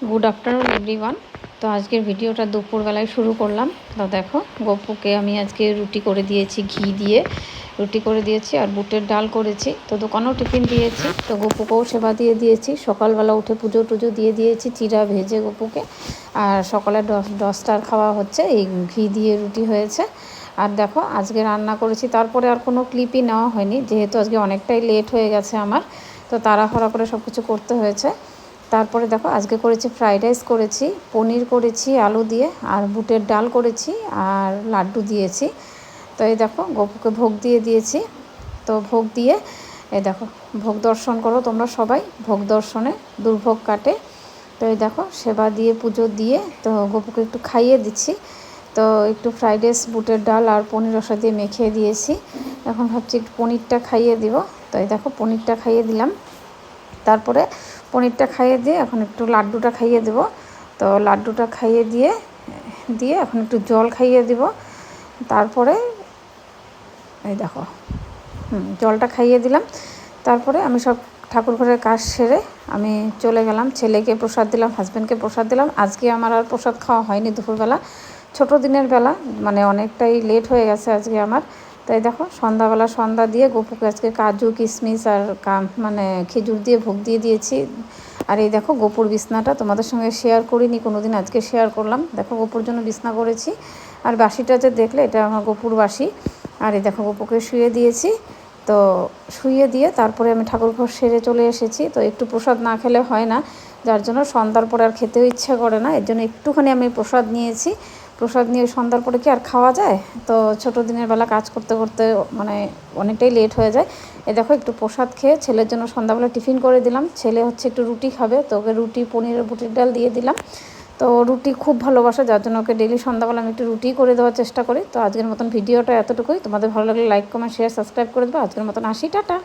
Good afternoon everyone. তো আজকের ভিডিওটা দুপুরবেলায় শুরু করলাম। তো দেখো গপুকে আমি আজকে রুটি করে দিয়েছি, ঘি দিয়ে রুটি করে দিয়েছি আর বুটের ডাল করেছি। তো দোকানেও টিফিন দিয়েছি, তো গপুকেও সেবা দিয়ে দিয়েছি। সকালবেলা উঠে পুজো টুজো দিয়ে দিয়েছি চিরা ভেজে গপুকে। আর সকালে 10টার খাওয়া হচ্ছে, এই ঘি দিয়ে রুটি হয়েছে। আর দেখো আজকে রান্না করেছি, তারপরে আর কোনো ক্লিপই নেওয়া হয়নি যেহেতু আজকে অনেকটাই লেট হয়ে গেছে আমার, তো তাড়াহুড়া করে সব কিছু করতে হয়েছে। তারপরে দেখো আজকে করেছি ফ্রাইড রাইস করেছি, পনির করেছি আলু দিয়ে, আর বুটের ডাল করেছি, আর লাড্ডু দিয়েছি। তো এই দেখো গপুকে ভোগ দিয়ে দিয়েছি। তো ভোগ দিয়ে এই দেখো ভোগ দর্শন করো তোমরা সবাই, ভোগ দর্শনে দুর্ভোগ কাটে। তো এই দেখো সেবা দিয়ে পুজো দিয়ে তো গপুকে একটু খাইয়ে দিচ্ছি। তো একটু ফ্রাইড রাইস বুটের ডাল আর পনির রসা দিয়ে মেখে দিয়েছি। এখন ভাবছি একটু পনিরটা খাইয়ে দিব। তো এই দেখো পনিরটা খাইয়ে দিলাম। তারপরে পনিরটা খাইয়ে দিয়ে এখন একটু লাড্ডুটা খাইয়ে দেবো। তো লাড্ডুটা খাইয়ে দিয়ে দিয়ে এখন একটু জল খাইয়ে দিব। তারপরে এই দেখো জলটা খাইয়ে দিলাম। তারপরে আমি সব ঠাকুর ঘরের কাজ সেরে আমি চলে গেলাম, ছেলেকে প্রসাদ দিলাম, হাজব্যান্ডকে প্রসাদ দিলাম। আজকে আমার আর প্রসাদ খাওয়া হয়নি দুপুরবেলা, ছোটো দিনের বেলা, মানে অনেকটাই লেট হয়ে গেছে আজকে আমার। তাই দেখো সন্ধ্যাবেলা সন্ধ্যা দিয়ে গপুকে আজকে কাজু কিশমিশ আর মানে খেজুর দিয়ে ভোগ দিয়ে দিয়েছি। আর এই দেখো গপুর বিছনাটা তোমাদের সঙ্গে শেয়ার করিনি কোনো দিন, আজকে শেয়ার করলাম। দেখো গপুর জন্য বিছনা করেছি। আর বাসিটা যে দেখলে এটা আমার গপুর বাসি। আর এই দেখো গপুকে শুয়ে দিয়েছি। তো শুয়ে দিয়ে তারপরে আমি ঠাকুরঘর সেরে চলে এসেছি। তো একটু প্রসাদ না খেলে হয় না, যার জন্য সন্ধ্যার পরে আর খেতেও ইচ্ছা করে না, এর জন্য একটুখানি আমি প্রসাদ নিয়েছি। প্রসাদ নিয়ে সন্ধ্যার পরে কি আর খাওয়া যায়? তো ছোটো দিনের বেলা কাজ করতে করতে মানে অনেকটাই লেট হয়ে যায়। এ দেখো একটু প্রসাদ খেয়ে ছেলের জন্য সন্ধ্যাবেলা টিফিন করে দিলাম। ছেলে হচ্ছে একটু রুটি খাবে, তো ওকে রুটি পনিরের বুটির ডাল দিয়ে দিলাম। তো রুটি খুব ভালোবাসে, যার জন্য ওকে ডেলি সন্ধ্যাবেলা আমি একটু রুটি করে দেওয়ার চেষ্টা করি। তো আজকের মতন ভিডিওটা এতটুকুই। তোমাদের ভালো লাগলে লাইক কমেন্ট শেয়ার সাবস্ক্রাইব করে দেবো। আজকের মতন আসি, টাটা।